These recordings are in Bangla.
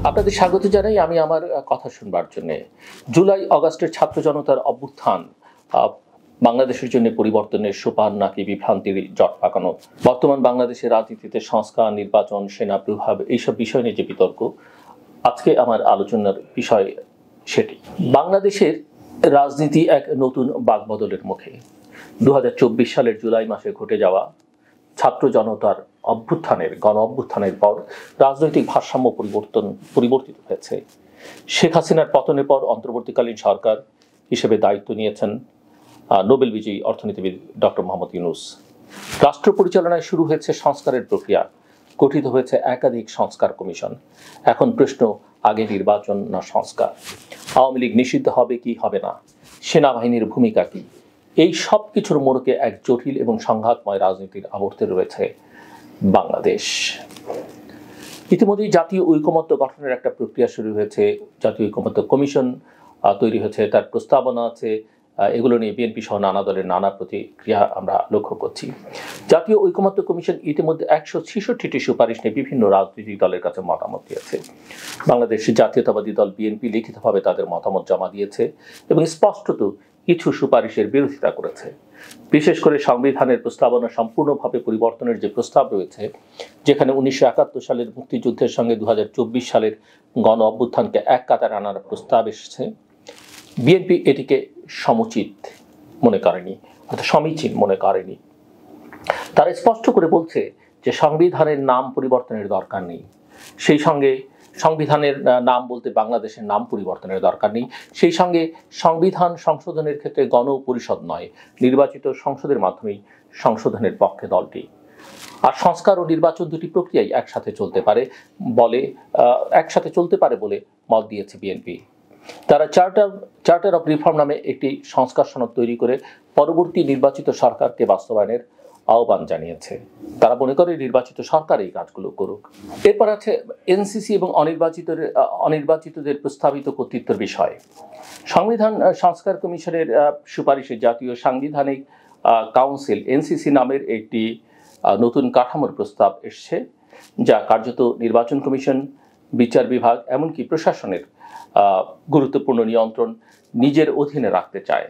আপনাদের স্বাগত জানাই আমি আমার কথা শুনবার জন্য। জুলাই আগস্টের ছাত্র জনতার অভ্যুত্থান বাংলাদেশের জন্য পরিবর্তনের সোপান নাকি বিভ্রান্তির জট পাকানো? বর্তমান বাংলাদেশের রাজনীতিতে সংস্কার, নির্বাচন, সেনা প্রভাব এইসব বিষয় নিয়ে যে বিতর্ক, আজকে আমার আলোচনার বিষয় সেটি। বাংলাদেশের রাজনীতি এক নতুন বাকবদলের মুখে। 2024 সালের জুলাই মাসে ঘটে যাওয়া ছাত্র জনতার গণ অভ্যুত্থানের পর রাজনৈতিক ভারসাম্য পরিবর্তিত হয়েছে। শেখ হাসিনার পতনের পর অন্তর্বর্তীকালীন সরকার হিসেবে দায়িত্ব নিয়েছেন নোবেল বিজয়ী অর্থনীতিবিদ ডক্টর মোহাম্মদ ইউনূস। রাষ্ট্র পরিচালনায় শুরু হয়েছে সংস্কারের প্রক্রিয়া, গঠিত হয়েছে একাধিক সংস্কার কমিশন। এখন প্রশ্ন, আগে নির্বাচন না সংস্কার? আওয়ামী লীগ নিষিদ্ধ হবে কি হবে না? সেনাবাহিনীর ভূমিকা কি? এই সব কিছুর মোড়কে এক জটিল এবং সংঘাতময় রাজনীতির আবর্তে রয়েছে বাংলাদেশ। ইতিমধ্যেই জাতীয় ঐকমত্য গঠনের একটা প্রক্রিয়া শুরু হয়েছে। জাতীয় ঐকমত্য কমিশন তৈরি হয়েছে, তার প্রস্তাবনা আছে। এগুলো নিয়ে বিএনপি সহ নানা দলের নানা প্রতিক্রিয়া আমরা লক্ষ্য করছি। জাতীয় ঐকমত্য কমিশন ইতিমধ্যে 166টি সুপারিশ নিয়ে বিভিন্ন রাজনৈতিক দলের কাছে মতামত দিয়েছে। বাংলাদেশ জাতীয়তাবাদী দল বিএনপি লিখিতভাবে তাদের মতামত জমা দিয়েছে এবং স্পষ্টত কিছু সুপারিশের বিরোধিতা করেছে। বিশেষ করে সংবিধানের প্রস্তাবনা সম্পূর্ণভাবে পরিবর্তনের যে প্রস্তাব রয়েছে, যেখানে 1971 সালের মুক্তিযুদ্ধের সঙ্গে 2024 সালের গণ অভ্যুত্থানকে এক কাতারে আনার প্রস্তাব এসেছে, বিএনপি এটিকে সমীচীন মনে করেনি। তারা স্পষ্ট করে বলছে যে সংবিধানের নাম পরিবর্তনের দরকার নেই, সেই সঙ্গে সংবিধানের নাম বলতে বাংলাদেশের নাম পরিবর্তনের দরকার নেই, সেই সঙ্গে সংবিধান সংশোধনের ক্ষেত্রে গণপরিষদ নয়, নির্বাচিত সংসদের মাধ্যমেই সংশোধনের পক্ষে দলটি। আর সংস্কার ও নির্বাচন দুটি প্রক্রিয়াই একসাথে চলতে পারে বলে মত দিয়েছে বিএনপি। তারা চার্টার অফ রিফর্ম নামে একটি সংস্কার সনদ তৈরি করে পরবর্তী নির্বাচিত সরকারকে বাস্তবায়নের আহ্বান জানিয়েছে। তারা মনে করে নির্বাচিত সরকার এই কাজগুলো করুক। এরপর আছে এনসিসি এবং অনির্বাচিতদের প্রস্তাবিত কর্তৃত্বের বিষয়। সংবিধান সংস্কার কমিশনের সুপারিশে জাতীয় সাংবিধানিক কাউন্সিল এনসিসি নামের একটি নতুন কাঠামোর প্রস্তাব এসছে, যা কার্যত নির্বাচন কমিশন, বিচার বিভাগ, এমনকি প্রশাসনের গুরুত্বপূর্ণ নিয়ন্ত্রণ নিজের অধীনে রাখতে চায়।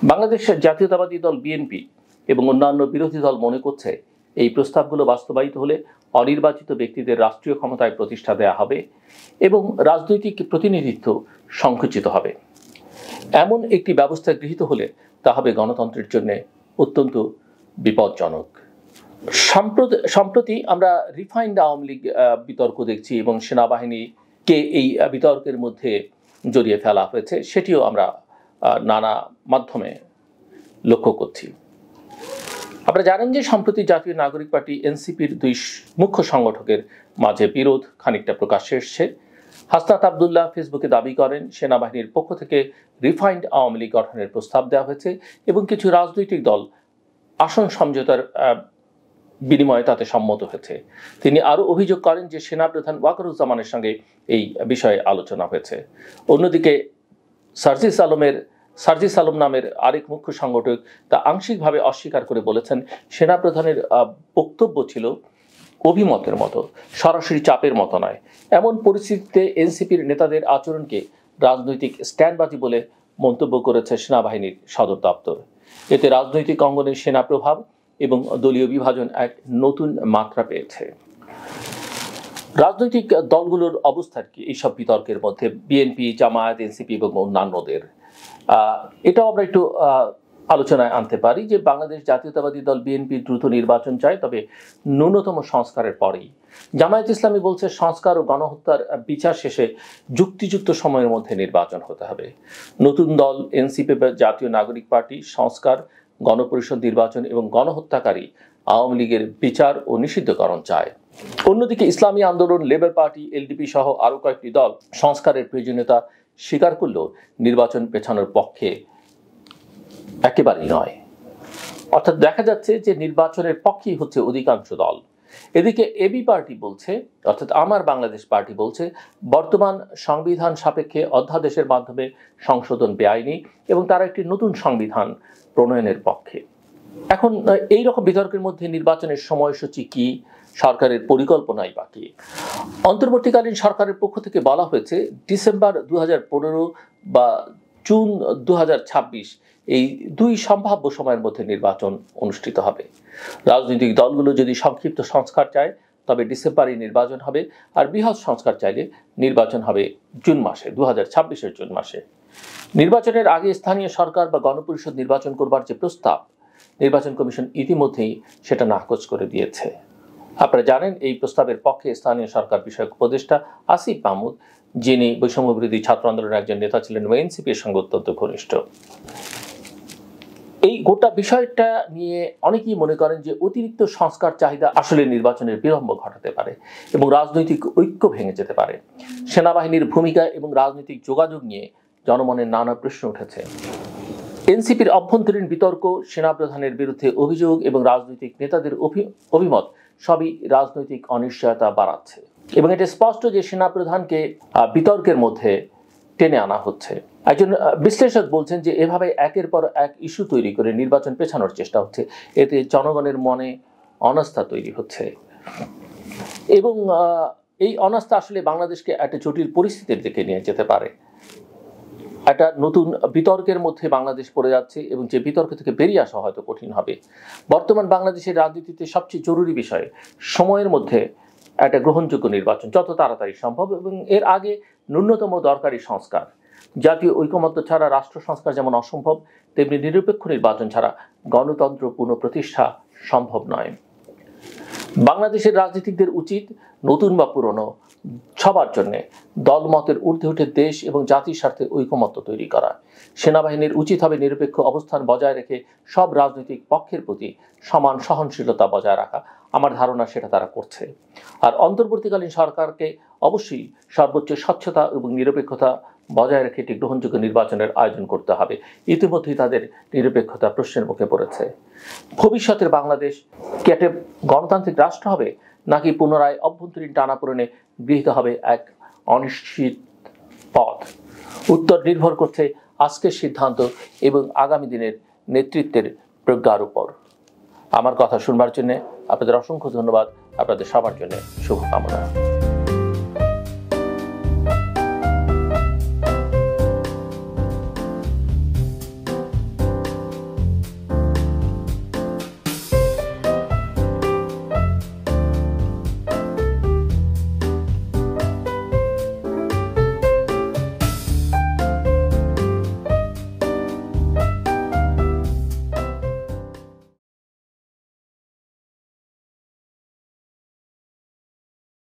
বাংলাদেশের জাতীয়তাবাদী দল বিএনপি এবং অন্যান্য বিরোধী দল মনে করছে এই প্রস্তাবগুলো বাস্তবায়িত হলে অনির্বাচিত ব্যক্তিদের রাষ্ট্রীয় ক্ষমতায় প্রতিষ্ঠা দেওয়া হবে এবং রাজনৈতিক প্রতিনিধিত্ব সংকুচিত হবে। এমন একটি ব্যবস্থা গৃহীত হলে তা হবে গণতন্ত্রের জন্য অত্যন্ত বিপজ্জনক। সম্প্রতি আমরা রিফাইন্ড আওয়ামী লীগ বিতর্ক দেখছি এবং সেনাবাহিনীকে এই বিতর্কের মধ্যে জড়িয়ে ফেলা হয়েছে, সেটিও আমরা নানা মাধ্যমে লক্ষ্য করছি। আপনারা জানেন যে সম্প্রতি জাতীয় নাগরিক পার্টি এনসিপির দুই মুখ্য সংগঠকের মাঝে বিরোধ খানিকটা প্রকাশ্যে এসছে। হাসনাত আবদুল্লাহ ফেসবুকে দাবি করেন সেনাবাহিনীর পক্ষ থেকে রিফাইন্ড আওয়ামী লীগ গঠনের প্রস্তাব দেওয়া হয়েছে এবং কিছু রাজনৈতিক দল আসন সমঝোতার বিনিময়ে তাতে সম্মত হয়েছে। তিনি আরও অভিযোগ করেন যে সেনাপ্রধান ওয়াকারুজ্জামানের সঙ্গে এই বিষয়ে আলোচনা হয়েছে। অন্যদিকে সার্জিস আলম নামের আরেক মুখ্য সংগঠক তা আংশিকভাবে অস্বীকার করে বলেছেন সেনাপ্রধানের বক্তব্য ছিল অভিমতের মতো, সরাসরি চাপের মতো নয়। এমন পরিস্থিতিতে এনসিপির নেতাদের আচরণকে রাজনৈতিক স্ট্যান্ডবাজি বলে মন্তব্য করেছে সেনাবাহিনীর সদর দপ্তর। এতে রাজনৈতিক অঙ্গনের সেনা প্রভাব এবং দলীয় বিভাজন এক নতুন মাত্রা পেয়েছে। রাজনৈতিক দলগুলোর অবস্থান কি এইসব বিতর্কের মধ্যে? বিএনপি, জামায়াত, এনসিপি এবং অন্যান্যদের এটাও আমরা একটু আলোচনায় আনতে পারি যে বাংলাদেশ জাতীয়তাবাদী দল বিএনপি দ্রুত নির্বাচন চায়, তবে ন্যূনতম সংস্কারের পরেই। জামায়াত ইসলামী বলছে সংস্কার ও গণহত্যার বিচার শেষে যুক্তিযুক্ত সময়ের মধ্যে নির্বাচন হতে হবে। নতুন দল এনসিপি জাতীয় নাগরিক পার্টি সংস্কার, গণপরিষদ নির্বাচন এবং গণহত্যাকারী আওয়ামী লীগের বিচার ও নিষিদ্ধকরণ চায়। অন্যদিকে ইসলামী আন্দোলন, লেবার পার্টি, এলডিপি সহ আরও কয়েকটি দল সংস্কারের প্রয়োজনীয়তা স্বীকার করলেও নির্বাচন পেছানোর পক্ষে একেবারেই নয়। অর্থাৎ দেখা যাচ্ছে যে নির্বাচনের পক্ষেই হচ্ছে অধিকাংশ দল। এদিকে এবি পার্টি বলছে, অর্থাৎ আমার বাংলাদেশ পার্টি বলছে, বর্তমান সংবিধান সাপেক্ষে অধ্যাদেশের মাধ্যমে সংশোধন বেআইনি এবং তারা একটি নতুন সংবিধান প্রণয়নের পক্ষে। এখন এই রকম বিতর্কের মধ্যে নির্বাচনের সময়সূচি কি, সরকারের পরিকল্পনাই বাকি। অন্তর্বর্তীকালীন সরকারের পক্ষ থেকে বলা হয়েছে ডিসেম্বর 2015 বা জুন 2026 এই দুই সম্ভাব্য সময়ের মধ্যে নির্বাচন অনুষ্ঠিত হবে। রাজনৈতিক দলগুলো যদি সংক্ষিপ্ত সংস্কার চায় তবে ডিসেম্বরে নির্বাচন হবে, আর বৃহৎ সংস্কার চাইলে নির্বাচন হবে জুন মাসে, 2026-এর জুন মাসে। নির্বাচনের আগে স্থানীয় সরকার বা গণপরিষদ নির্বাচন করবার যে প্রস্তাব, নির্বাচন কমিশন ইতিমধ্যেই সেটা নাকচ করে দিয়েছে। আপনারা জানেন এই প্রস্তাবের পক্ষে স্থানীয় সরকার বিষয়ক উপদেষ্টা আসিফ মাহমুদ, যিনি বৈষম্য বিরোধী ছাত্র আন্দোলনের একজন নেতা ছিলেন এবং এনসিপির সঙ্গে অত্যন্ত ঘনিষ্ঠ। এই গোটা বিষয়টা নিয়ে অনেকেই মনে করেন যে অতিরিক্ত সংস্কার চাহিদা আসলে নির্বাচনের বিলম্ব ঘটাতে পারে এবং রাজনৈতিক ঐক্য ভেঙে যেতে পারে। সেনাবাহিনীর ভূমিকা এবং রাজনৈতিক যোগাযোগ নিয়ে জনমনের নানা প্রশ্ন উঠেছে। এনসিপির অভ্যন্তরীণ বিতর্ক, সেনাপ্রধানের বিরুদ্ধে অভিযোগ এবং রাজনৈতিক নেতাদের অভিমত সবই রাজনৈতিক অনিশ্চয়তা বাড়াচ্ছে এবং এটা স্পষ্ট যে সেনাপ্রধানকে বিতর্কের মধ্যে টেনে আনা হচ্ছে। একজন বিশ্লেষক বলছেন যে এভাবে একের পর এক ইস্যু তৈরি করে নির্বাচন পেছানোর চেষ্টা হচ্ছে, এতে জনগণের মনে অনাস্থা তৈরি হচ্ছে এবং এই অনাস্থা আসলে বাংলাদেশকে একটা জটিল পরিস্থিতির দিকে নিয়ে যেতে পারে। একটা নতুন বিতর্কের মধ্যে বাংলাদেশ পড়ে যাচ্ছে এবং যে বিতর্ক থেকে বেরিয়ে আসা হয়তো কঠিন হবে। বর্তমান বাংলাদেশের রাজনীতিতে সবচেয়ে জরুরি বিষয় সময়ের মধ্যে একটা গ্রহণযোগ্য নির্বাচন যত তাড়াতাড়ি সম্ভব এবং এর আগে ন্যূনতম দরকারি সংস্কার। জাতীয় ঐকমত্য ছাড়া রাষ্ট্র সংস্কার যেমন অসম্ভব, তেমনি নিরপেক্ষ নির্বাচন ছাড়া গণতন্ত্র পুনঃপ্রতিষ্ঠা সম্ভব নয়। বাংলাদেশের রাজনীতিকদের উচিত নতুন বা পুরনো সবার জন্য দলমতের ঊর্ধ্বে উঠে দেশ এবং জাতির স্বার্থে ঐকমত্য তৈরি করা। সেনাবাহিনীর উচিত হবে নিরপেক্ষ অবস্থান বজায় রেখে সব রাজনৈতিক পক্ষের প্রতি সমান সহনশীলতা বজায় রাখা। আমার ধারণা সেটা তারা করছে। আর অন্তর্বর্তীকালীন সরকারকে অবশ্যই সর্বোচ্চ স্বচ্ছতা এবং নিরপেক্ষতা বজায় রেখে একটি গ্রহণযোগ্য নির্বাচনের আয়োজন করতে হবে। ইতিমধ্যেই তাদের নিরপেক্ষতা প্রশ্নের মুখে পড়েছে। ভবিষ্যতের বাংলাদেশ কি একটা গণতান্ত্রিক রাষ্ট্র হবে, নাকি পুনরায় অভ্যন্তরীণ টানাপোড়েনে গৃহীত হবে এক অনিশ্চিত পথ? উত্তর নির্ভর করছে আজকের সিদ্ধান্ত এবং আগামী দিনের নেতৃত্বের প্রজ্ঞার উপর। আমার কথা শুনবার জন্য আপনাদের অসংখ্য ধন্যবাদ। আপনাদের সবার জন্য শুভকামনা।